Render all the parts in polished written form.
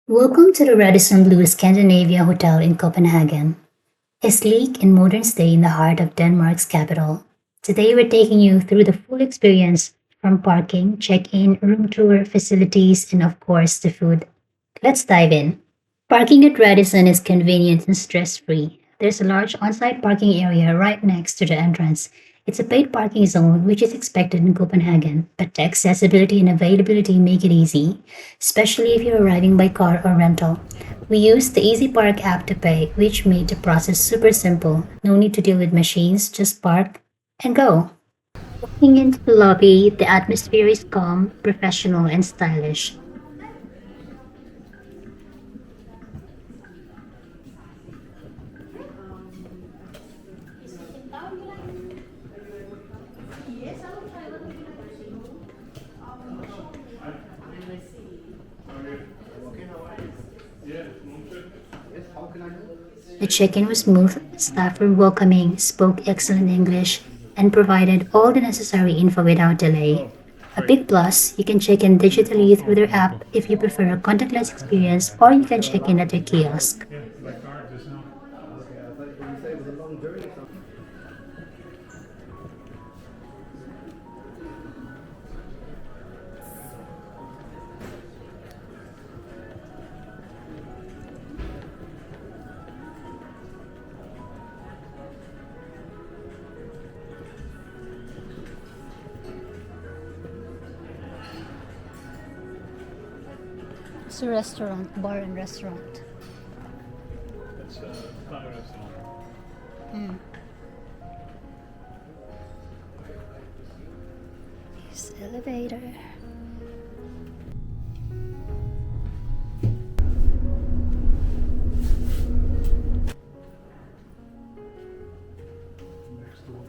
Welcome to the Radisson Blu Scandinavia Hotel in Copenhagen, a sleek and modern stay in the heart of Denmark's capital. Today we're taking you through the full experience from parking, check-in, room tour, facilities, and of course the food. Let's dive in. Parking at Radisson is convenient and stress-free. There's a large on-site parking area right next to the entrance. It's a paid parking zone, which is expected in Copenhagen, but the accessibility and availability make it easy, especially if you're arriving by car or rental. We used the EasyPark app to pay, which made the process super simple. No need to deal with machines, just park and go. Walking into the lobby, the atmosphere is calm, professional, and stylish. The check-in was smooth, staff were welcoming, spoke excellent English, and provided all the necessary info without delay. A big plus, you can check in digitally through their app if you prefer a contactless experience, or you can check in at their kiosk. It's a restaurant, bar and restaurant. It's not a restaurant. Mm. Here's the elevator. Next door.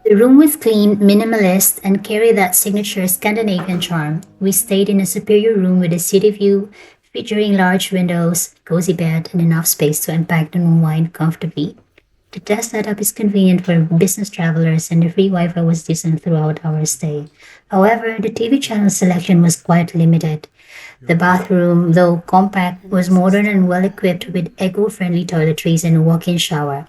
The room was clean, minimalist, and carried that signature Scandinavian charm. We stayed in a superior room with a city view, featuring large windows, cozy bed, and enough space to unpack and unwind comfortably. The desk setup is convenient for business travelers, and the free Wi-Fi was decent throughout our stay. However, the TV channel selection was quite limited. The bathroom, though compact, was modern and well equipped with eco-friendly toiletries and a walk-in shower.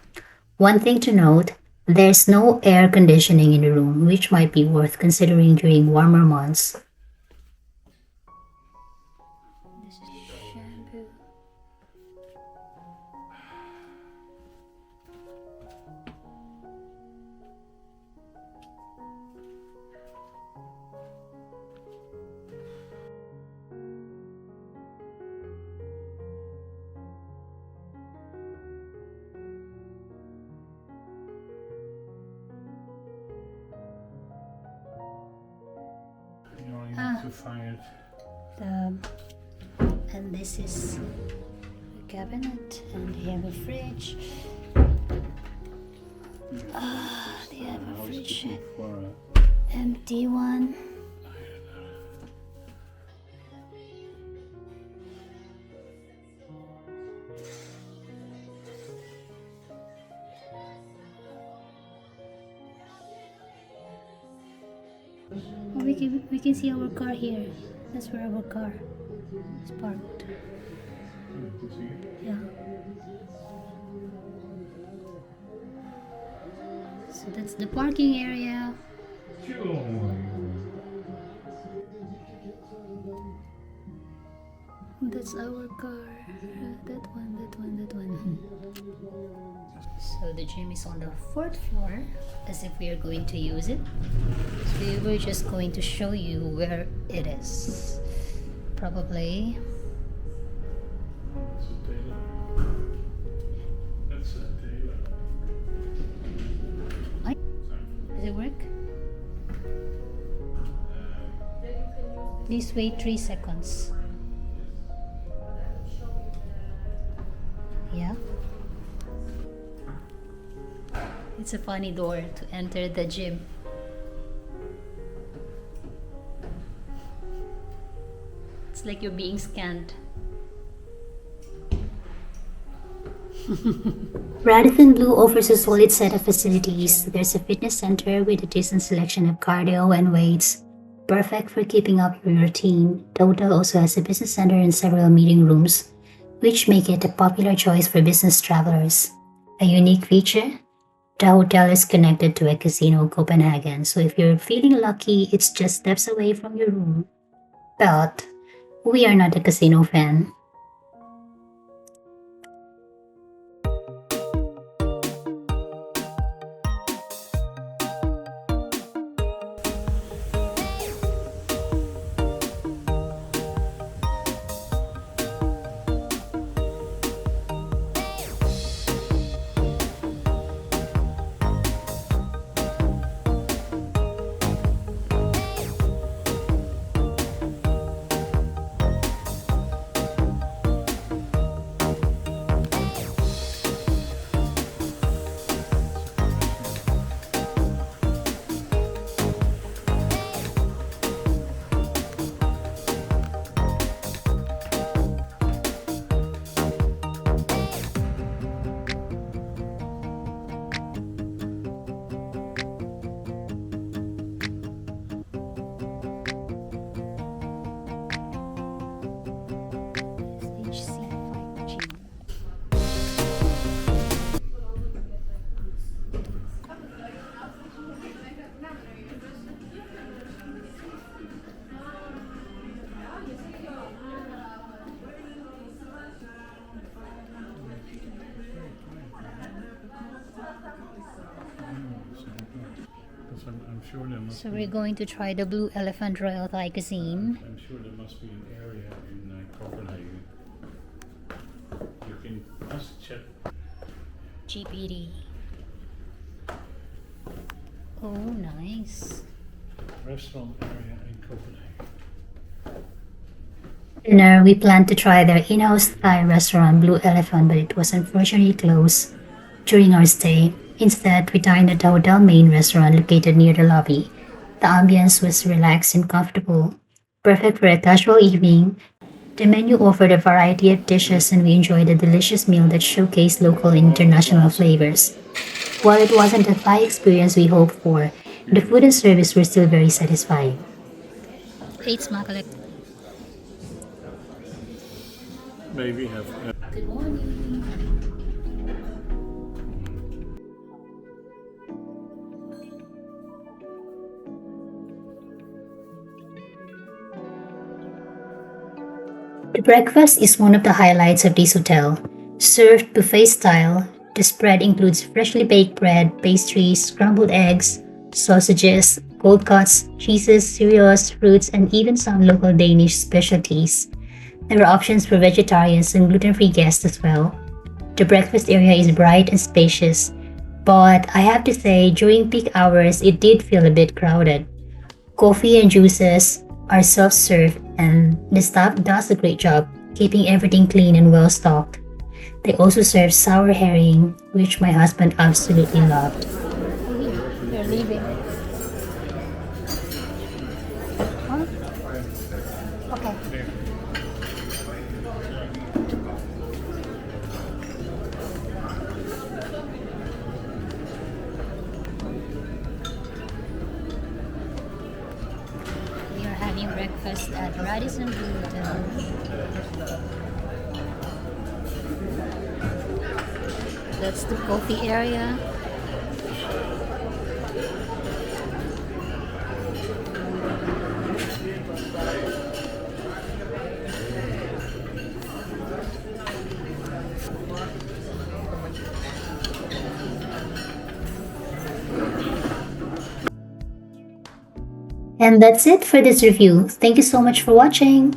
One thing to note, there's no air conditioning in the room, which might be worth considering during warmer months. This is shampoo. You only need Ah. to find it. And this is a cabinet, and they have a fridge. They have a fridge, For empty one. Oh, we can see our car here. That's where our car is parked. you see it? Yeah. So that's the parking area. That's our car. That one. So the gym is on the fourth floor, as if we are going to use it. So we were just going to show you where it is. Probably. That's a tailor. That's a tailor. Ay, does it work? Please wait 3 seconds. Yeah. It's a funny door to enter the gym. It's like you're being scanned. Radisson Blu offers a solid set of facilities. There's a fitness center with a decent selection of cardio and weights, perfect for keeping up your routine. The hotel also has a business center and several meeting rooms, which make it a popular choice for business travelers. A unique feature? The hotel is connected to a casino in Copenhagen, so if you're feeling lucky, it's just steps away from your room. But we are not a casino fan. Because I'm sure there must So be. we're going to try the Blue Elephant Royal Thai cuisine. I'm sure there must be an area in Copenhagen. You can just check. GPD. Oh, nice. Restaurant area in Copenhagen. Dinner, we planned to try their in-house Thai restaurant Blue Elephant, but it was unfortunately closed during our stay. Instead, we dined at the hotel main restaurant located near the lobby. The ambience was relaxed and comfortable, perfect for a casual evening. The menu offered a variety of dishes, and we enjoyed a delicious meal that showcased local and international flavors. While it wasn't the Thai experience we hoped for, the food and service were still very satisfying. Eet smakelijk. Maybe have. Good morning. The breakfast is one of the highlights of this hotel. Served buffet style, the spread includes freshly baked bread, pastries, scrambled eggs, sausages, cold cuts, cheeses, cereals, fruits, and even some local Danish specialties. There are options for vegetarians and gluten-free guests as well. The breakfast area is bright and spacious, but I have to say during peak hours it did feel a bit crowded. Coffee and juices are self-serve and the staff does a great job keeping everything clean and well stocked. They also serve sour herring, which my husband absolutely loved. They're leaving. Huh? Okay. We are having breakfast at Radisson Blu Hotel. That's the coffee area. And that's it for this review. Thank you so much for watching.